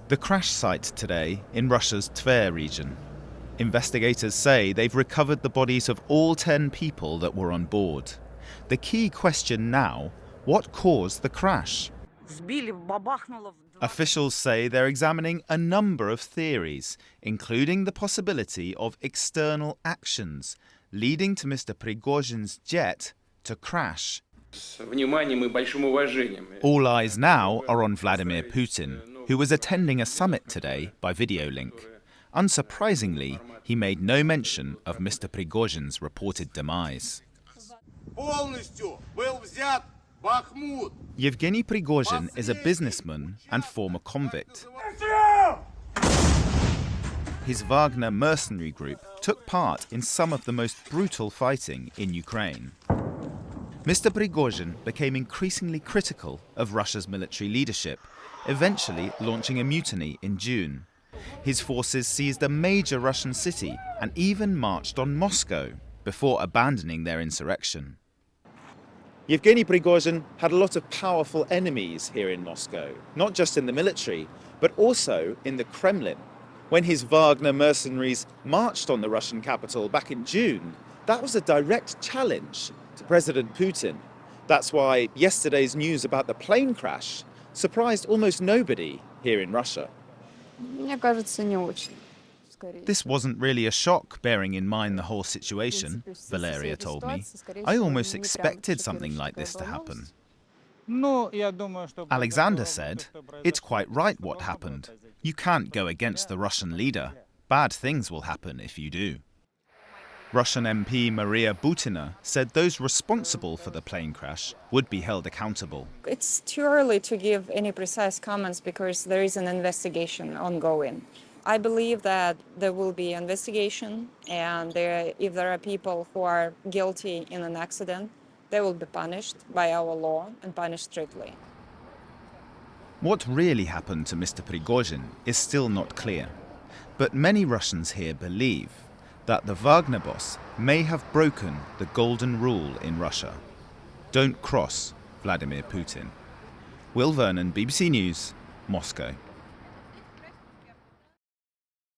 The crash site today in Russia's Tver region. Investigators say they've recovered the bodies of all 10 people that were on board. The key question now, what caused the crash? Officials say they're examining a number of theories, including the possibility of external actions, leading to Mr. Prigozhin's jet to crash. All eyes now are on Vladimir Putin, who was attending a summit today by video link. Unsurprisingly, he made no mention of Mr. Prigozhin's reported demise. Yevgeny Prigozhin is a businessman and former convict. His Wagner mercenary group took part in some of the most brutal fighting in Ukraine. Mr. Prigozhin became increasingly critical of Russia's military leadership, eventually launching a mutiny in June. His forces seized a major Russian city and even marched on Moscow before abandoning their insurrection. Yevgeny Prigozhin had a lot of powerful enemies here in Moscow, not just in the military, but also in the Kremlin. When his Wagner mercenaries marched on the Russian capital back in June, that was a direct challenge to President Putin. That's why yesterday's news about the plane crash surprised almost nobody here in Russia. This wasn't really a shock, bearing in mind the whole situation, Valeria told me. I almost expected something like this to happen. Alexander said, "It's quite right what happened. You can't go against the Russian leader. Bad things will happen if you do." Russian MP Maria Butina said those responsible for the plane crash would be held accountable. It's too early to give any precise comments because there is an investigation ongoing. I believe that there will be an investigation, and if there are people who are guilty in an accident, they will be punished by our law and punished strictly. What really happened to Mr. Prigozhin is still not clear, but many Russians here believe that the Wagner boss may have broken the golden rule in Russia. Don't cross Vladimir Putin. Will Vernon, BBC News, Moscow.